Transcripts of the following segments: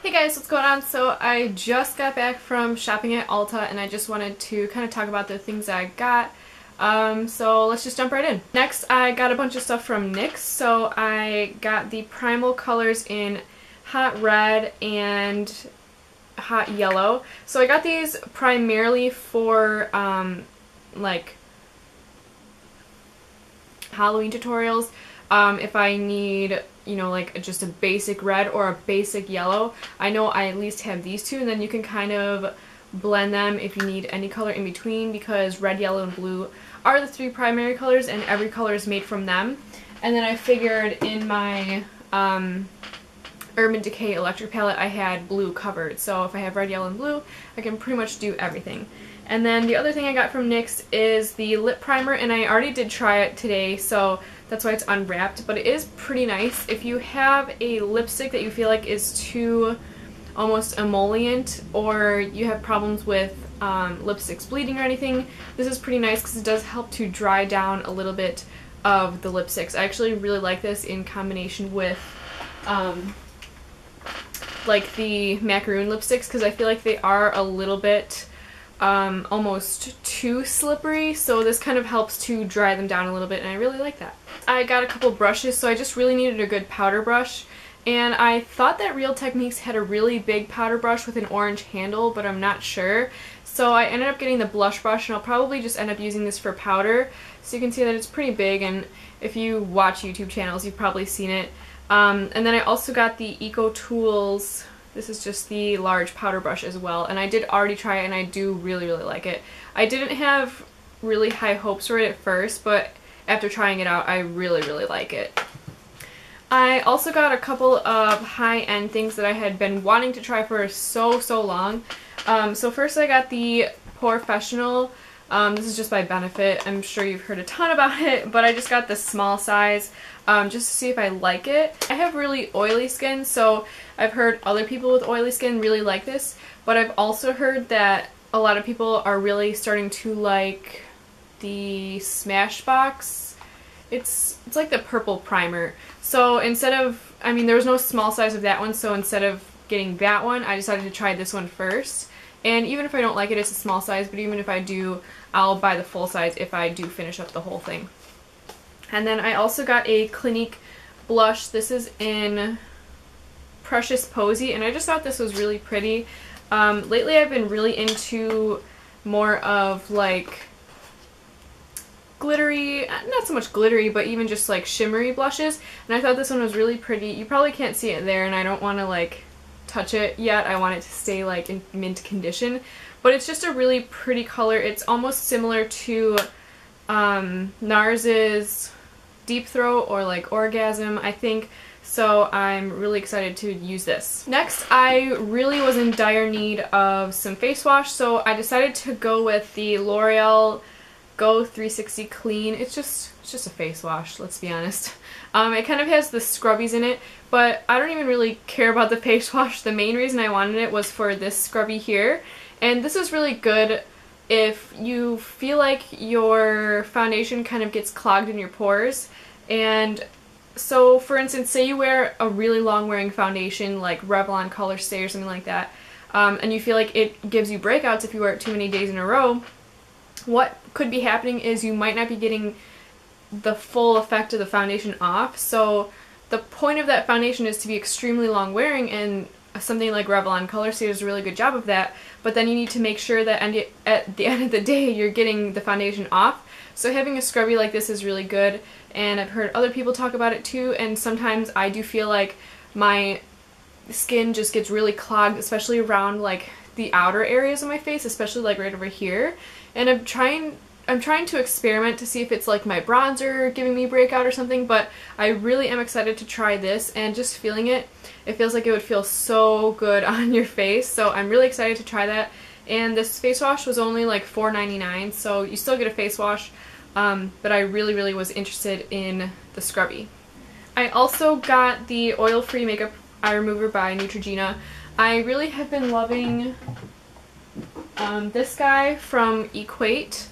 Hey guys, what's going on? So I just got back from shopping at Ulta and I just wanted to kind of talk about the things I got. So let's just jump right in. Next, I got a bunch of stuff from NYX. So I got the Primal colors in Hot Red and Hot Yellow. So I got these primarily for like Halloween tutorials. If I need, you know, like just a basic red or a basic yellow, I know I at least have these two, and then you can kind of blend them if you need any color in between, because red, yellow, and blue are the three primary colors and every color is made from them. And then I figured in my Urban Decay Electric palette I had blue covered, so if I have red, yellow, and blue I can pretty much do everything. And then the other thing I got from NYX is the lip primer, and I already did try it today, so that's why it's unwrapped, but it is pretty nice. If you have a lipstick that you feel like is too almost emollient, or you have problems with lipsticks bleeding or anything, this is pretty nice because it does help to dry down a little bit of the lipsticks. I actually really like this in combination with like the macaroon lipsticks, because I feel like they are a little bit almost too slippery, so this kind of helps to dry them down a little bit, and I really like that. I got a couple brushes, so I just really needed a good powder brush, and I thought that Real Techniques had a really big powder brush with an orange handle, but I'm not sure. So I ended up getting the blush brush, and I'll probably just end up using this for powder. So you can see that it's pretty big, and if you watch YouTube channels, you've probably seen it. And then I also got the Eco Tools. This is just the large powder brush as well, and I did already try it and I do really like it. I didn't have really high hopes for it at first, but after trying it out I really like it. I also got a couple of high-end things that I had been wanting to try for so long. So first I got the Porefessional. This is just by Benefit. I'm sure you've heard a ton about it, but I just got the small size just to see if I like it. I have really oily skin, so I've heard other people with oily skin really like this, but I've also heard that a lot of people are really starting to like the Smashbox. It's like the purple primer. So instead of, I mean, there was no small size of that one, so instead of getting that one, I decided to try this one first. And even if I don't like it, it's a small size, but even if I do, I'll buy the full size if I do finish up the whole thing. And then I also got a Clinique blush. This is in Precious Posy, and I just thought this was really pretty. Lately I've been really into more of like glittery, not so much glittery, but even just like shimmery blushes, and I thought this one was really pretty. You probably can't see it there, and I don't want to like touch it yet. I want it to stay like in mint condition, but it's just a really pretty color. It's almost similar to NARS's Deep Throat or like Orgasm, I think. So I'm really excited to use this. Next, I really was in dire need of some face wash, so I decided to go with the L'Oreal Go 360 Clean. It's just a face wash, let's be honest. It kind of has the scrubbies in it, but I don't even really care about the face wash. The main reason I wanted it was for this scrubby here, and this is really good if you feel like your foundation kind of gets clogged in your pores. And so, for instance, say you wear a really long wearing foundation like Revlon Color Stay or something like that, and you feel like it gives you breakouts if you wear it too many days in a row. What could be happening is you might not be getting the full effect of the foundation off. So the point of that foundation is to be extremely long wearing, and something like Revlon Color Stay does a really good job of that, but then you need to make sure that at the end of the day you're getting the foundation off. So having a scrubby like this is really good, and I've heard other people talk about it too, and sometimes I do feel like my skin just gets really clogged, especially around like the outer areas of my face, especially like right over here. And I'm trying to experiment to see if it's like my bronzer giving me breakout or something, but I really am excited to try this, and just feeling it, it feels like it would feel so good on your face, so I'm really excited to try that. And this face wash was only like $4.99, so you still get a face wash, but I really was interested in the scrubby. I also got the oil-free makeup eye remover by Neutrogena. I really have been loving this guy from Equate.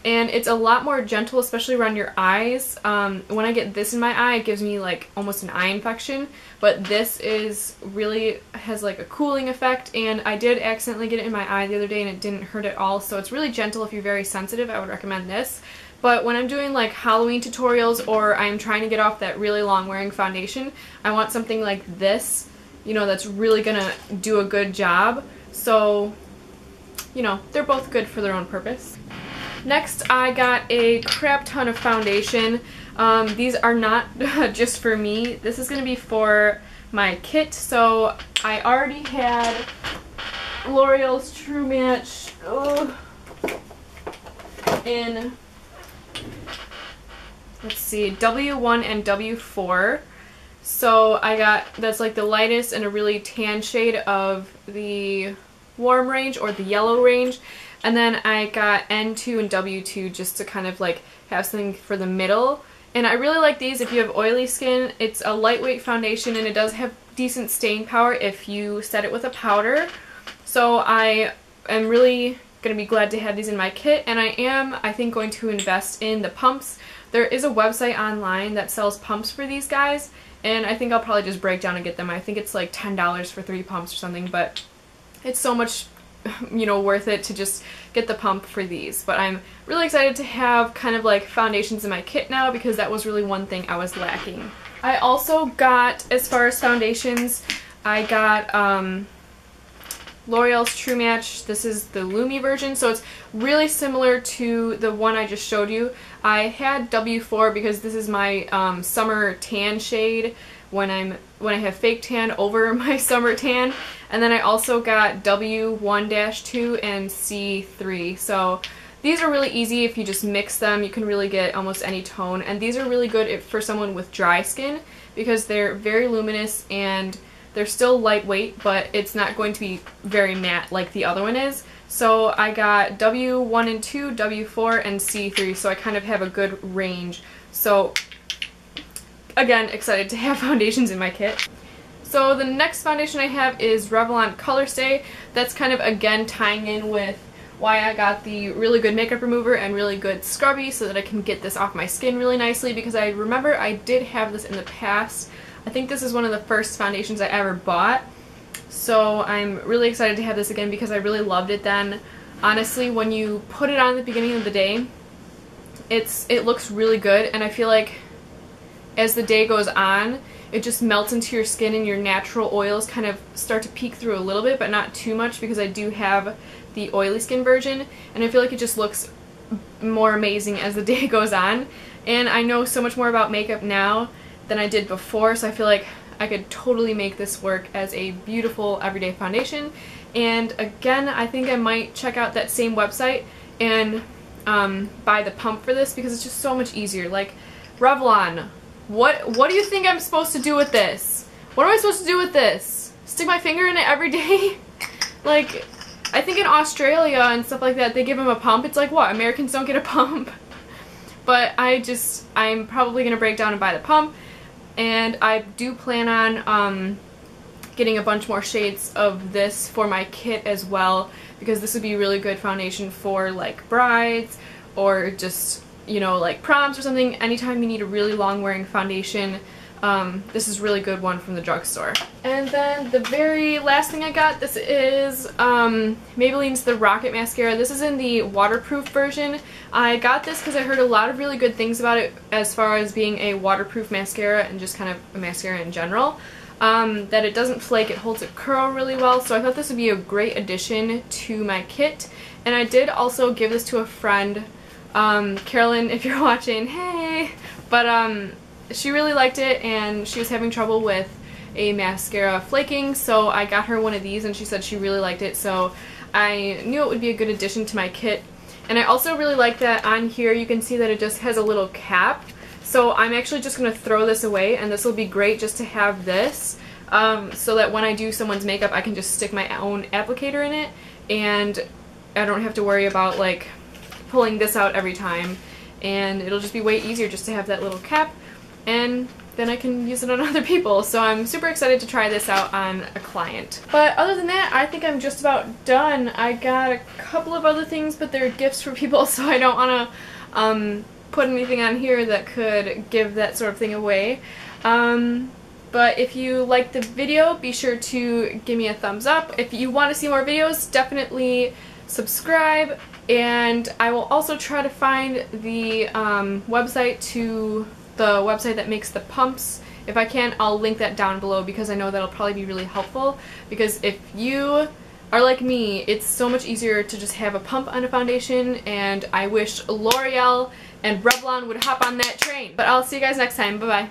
and it's a lot more gentle, especially around your eyes. When I get this in my eye, it gives me like almost an eye infection, but this is really has like a cooling effect, and I did accidentally get it in my eye the other day and it didn't hurt at all, so it's really gentle. If you're very sensitive, I would recommend this. But when I'm doing like Halloween tutorials or I'm trying to get off that really long wearing foundation, I want something like this, you know, that's really gonna do a good job. So, you know, they're both good for their own purpose. Next, I got a crap ton of foundation. These are not just for me. This is going to be for my kit. So I already had L'Oreal's True Match in, let's see, W1 and W4. So I got, that's like the lightest and a really tan shade of the warm range or the yellow range. And then I got N2 and W2 just to kind of like have something for the middle. And I really like these if you have oily skin. It's a lightweight foundation and it does have decent staying power if you set it with a powder. So I am really going to be glad to have these in my kit, and I think, going to invest in the pumps. There is a website online that sells pumps for these guys, and I think I'll probably just break down and get them. I think it's like $10 for 3 pumps or something, but it's so much, you know, worth it to just get the pump for these. But I'm really excited to have kind of like foundations in my kit now, because that was really one thing I was lacking. I also got, as far as foundations, I got L'Oreal's True Match. This is the Lumi version, so it's really similar to the one I just showed you. I had W4 because this is my summer tan shade when I have fake tan over my summer tan. And then I also got W1-2 and C3. So these are really easy. If you just mix them, you can really get almost any tone. And these are really good for someone with dry skin, because they're very luminous and they're still lightweight, but it's not going to be very matte like the other one is. So I got W1 and 2, W4, and C3, so I kind of have a good range. So again, excited to have foundations in my kit. So the next foundation I have is Revlon Color Stay. That's kind of again tying in with why I got the really good makeup remover and really good scrubby, so that I can get this off my skin really nicely, because I remember I did have this in the past. I think this is one of the first foundations I ever bought, so I'm really excited to have this again because I really loved it then. Honestly, when you put it on at the beginning of the day, it looks really good, and I feel like as the day goes on, it just melts into your skin and your natural oils kind of start to peek through a little bit, but not too much, because I do have the oily skin version, and I feel like it just looks more amazing as the day goes on. And I know so much more about makeup now than I did before, so I feel like I could totally make this work as a beautiful everyday foundation. And again, I think I might check out that same website and buy the pump for this, because it's just so much easier. Like, Revlon, what do you think I'm supposed to do with this? What am I supposed to do with this? Stick my finger in it every day? Like, I think in Australia and stuff like that, they give them a pump. It's like, what, Americans don't get a pump? But I'm probably going to break down and buy the pump. And I do plan on getting a bunch more shades of this for my kit as well, because this would be really good foundation for like brides or just, you know, like proms or something. Anytime you need a really long wearing foundation, this is a really good one from the drugstore. And then the very last thing I got, this is Maybelline's The Rocket Mascara. This is in the waterproof version. I got this because I heard a lot of really good things about it as far as being a waterproof mascara and just kind of a mascara in general. That it doesn't flake, it holds a curl really well, so I thought this would be a great addition to my kit. And I did also give this to a friend, Carolyn, if you're watching, hey! But she really liked it, and she was having trouble with a mascara flaking, so I got her one of these and she said she really liked it, so I knew it would be a good addition to my kit. And I also really like that on here you can see that it just has a little cap, so I'm actually just going to throw this away, and this will be great just to have this, so that when I do someone's makeup I can just stick my own applicator in it, and I don't have to worry about like pulling this out every time, and it'll just be way easier just to have that little cap. And then I can use it on other people. So I'm super excited to try this out on a client. But other than that, I think I'm just about done. I got a couple of other things, but they're gifts for people, so I don't want to put anything on here that could give that sort of thing away. But if you liked the video, be sure to give me a thumbs up. If you want to see more videos, definitely subscribe. And I will also try to find the website that makes the pumps. If I can, I'll link that down below because I know that'll probably be really helpful. Because if you are like me, it's so much easier to just have a pump on a foundation, and I wish L'Oreal and Revlon would hop on that train. But I'll see you guys next time. Bye-bye.